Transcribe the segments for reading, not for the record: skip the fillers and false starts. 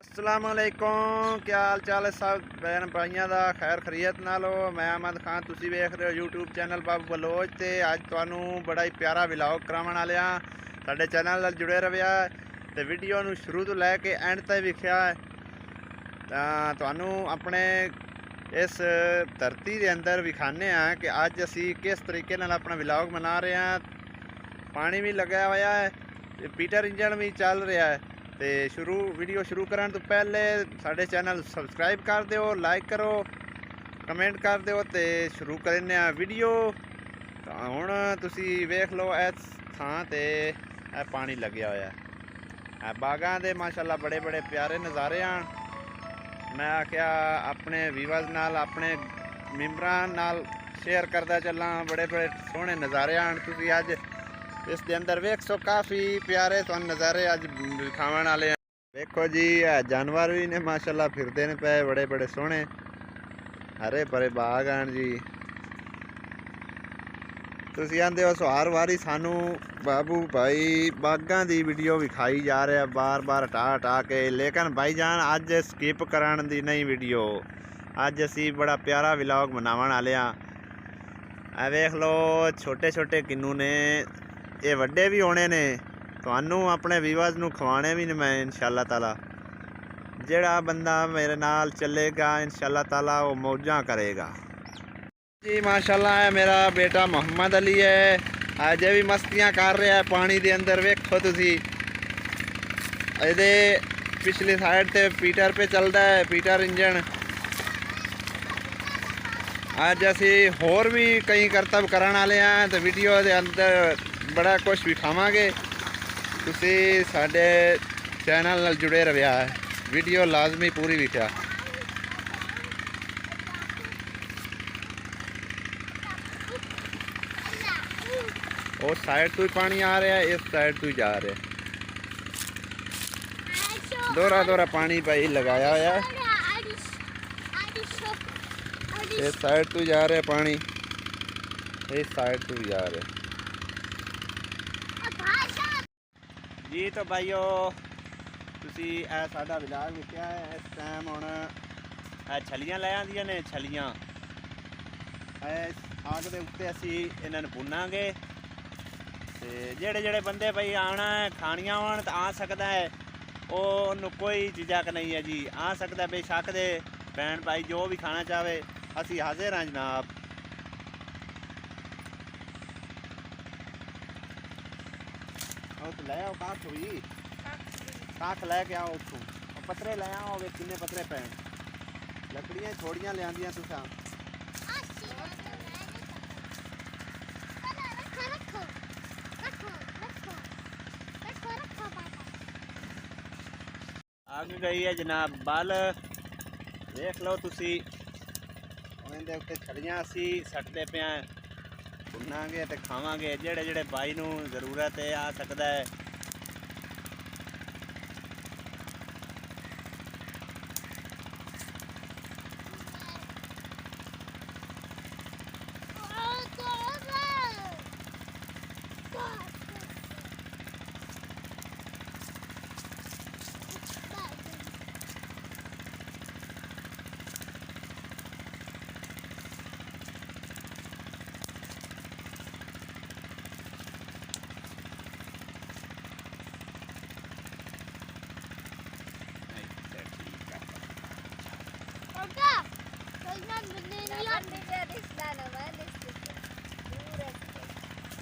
अस्सलामुअलैकुम, क्या हाल चाल है सब भैन भाइयों का। खैर खरीयत नालो। मैं अहमद खान, तुसी वेख रहे हो यूट्यूब चैनल बाबू बलोच। तो अज तुहानू बड़ा ही प्यारा विलॉग करावन वाले हाँ। साडे चैनल नाल जुड़े रहिया तो वीडियो नू शुरू तो लैके एंड तक वेखिया तुहानू अपने इस धरती के अंदर विखाने हैं कि अज असी किस तरीके नाल अपना विलॉग बना रहे हैं। पानी भी लगा हुआ है, पीटर इंजन भी चल रहा है। तो वीडियो शुरू करने तो पहले साडे चैनल सबसक्राइब कर दो, लाइक करो, कमेंट कर दो। तो शुरू करने वीडियो। तो हुण तुसी वेख लो इस थां ते पानी लग्या होया है। बागां दे माशाअल्लाह बड़े बड़े प्यारे नज़ारे हैं। मैं आख्या अपने व्यूअर्स नाल, अपने मैंबरां नाल शेयर करदा चलां। बड़े बड़े सोहने नज़ारे हैं। तुसी अज इस दे अंदर वेख सो, काफ़ी प्यारे तुहानू नज़ारे अज दिखावन वाले हैं। देखो जी, जानवर भी ने माशाल्लाह फिरदे ने पे, बड़े बड़े सोहने हरे भरे बाग हैं जी। तुसी आंदे हो सो हर वारी सानू बाबू भाई बागां दी वीडियो विखाई जा रहा है, बार बार हटा हटा के। लेकिन भाईजान अज स्किप कराने दी नहीं वीडियो। अज असी बड़ा प्यारा विलॉग बनावन वाले हाँ। वेख लो छोटे छोटे किन्नू ने, ये वड्डे भी होने ने। तुहानू अपने व्यूअर्स नू खवाने भी ने मैं इंशाअल्लाह ताला। जेड़ा बंदा मेरे नाल चलेगा इंशाअल्लाह ताला वो मौजां करेगा जी। माशाअल्लाह है मेरा बेटा मोहम्मद अली है, अज भी मस्तियां कर रहा है पानी दे अंदर। वेखो तुसी इहदे पिछली साइड ते पीटर पे चलता है, पीटर इंजन। अज असी होर भी कई करतब करने वाले हैं तो वीडियो के अंदर बड़ा कुछ विखावांगे। तुसी साडे चैनल नाल जुड़े रहिया है, वीडियो लाजमी पूरी विख्या। उस साइड तो ही पानी आ रहा है, इस साइड तो ही जा रहा है। दोहरा दोहरा पानी भाई लगाया हुआ है। इस साइड तो जा रहा है पानी, इस साइड तो भी जा रहा है जी। तो भाईओ तुसी साडा विलाग विख्या है। इस टाइम हुण छलियां लै आंदियां ने, छलियां आग के उत्ते असी इन्हां नूं भुनांगे। ते जेड़े जेड़े बंदे भाई आना है खानियां होण तो आ सकदा है, ओनू कोई झिझक नहीं है जी। आ सकता है बेशक दे भैन भाई जो भी खाना चाहे, असी हाजिर हाँ जनाब। लै आओ कख भी, कख लैके आओ उत्थों, पत्तरे लै आओ। किन्ने पत्तरे पैन, लकड़ियां थोड़ियां लियांदियां तुसां। आग गई है जनाब बल, देख लो तुसी। उन्हें उत्ते छलियां असी सटते पे भुनांगे तो खावांगे। जेड़े जेड़े भाई नू जरूरत है आ सकता है।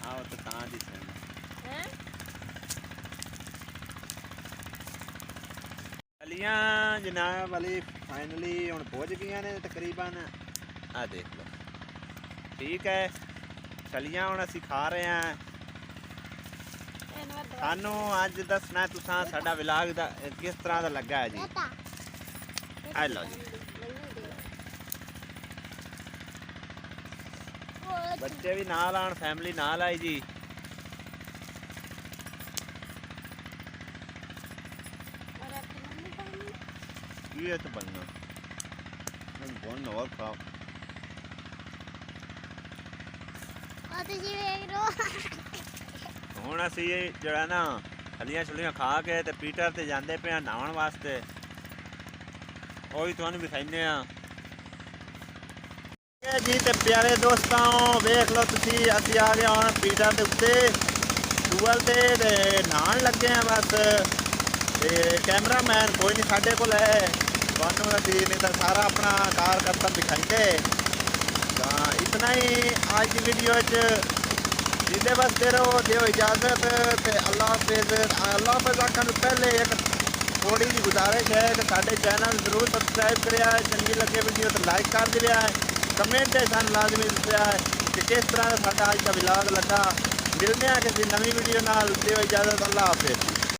आओ तो कहाँ दिसे छलियां जनाब वाली फाइनली हुण पहुँच गई ने तकरीबन। आ देख लो, ठीक है। छलियां हुण असी खा रहे हैं। सानू अज दसना तुसां साडा विलाग दा किस तरह का लगा है जी। आ लो जी, बच्चे भी नाल आन, फैमिली नाल आई जी। ये तो बनना बोन और खाओ। हुण असी जड़ा ना छलियां छुलियां खा के ते पीटर ते जांदे पे नहाउण वास्ते। ਉਹ ਵੀ ਤੁਹਾਨੂੰ ਵਿਖਾਈਨੇ ਆ। ਜੀ ਤੇ ਪਿਆਰੇ ਦੋਸਤੋ ਵੇਖ ਲਓ ਤੁਸੀਂ, ਅਸੀਂ ਆ ਗਏ ਹੁਣ ਪੀਟਰ ਦੇ ਉੱਤੇ ਟੂਅਲ ਤੇ ਨਹਾਉਣ ਲੱਗੇ ਆ ਬਸ। ਤੇ ਕੈਮਰਾਮੈਨ ਕੋਈ ਨਹੀਂ ਸਾਡੇ ਕੋਲ ਹੈ, ਤੁਹਾਨੂੰ ਅਸੀਂ ਨਹੀਂ ਤਾਂ ਸਾਰਾ ਆਪਣਾ ਕਾਰ ਕਰਤਨ ਦਿਖਾਈਂਦੇ। ਤਾਂ ਇਤਨਾ ਹੀ ਅੱਜ ਦੀ ਵੀਡੀਓ 'ਚ, ਜਿੰਦੇ ਵਸਦੇ ਰਹੋ, ਦਿਓ ਇਜਾਜ਼ਤ ਤੇ ਅੱਲਾ ਹਾਫਿਜ਼। ਅੱਲਾ ਹਾਫਿਜ਼ ਆਖਣ ਤੋਂ ਪਹਿਲੇ ਇੱਕ ਥੋੜੀ ਜਿਹੀ ਗੁਜ਼ਾਰਿਸ਼ ਹੈ ਕਿ ਸਾਡੇ ਚੈਨਲ ਜ਼ਰੂਰ ਸਬਸਕ੍ਰਾइब करिया है, चंगी लगे वीडियो तो लाइक कर दिया है, कमेंट सन लाजमी दसिया है कि किस तरह का साडा अज का व्लॉग लगा। मिलने किसी नवी वीडियो नाल, दिओ इजाजत, अल्लाह हाफिज।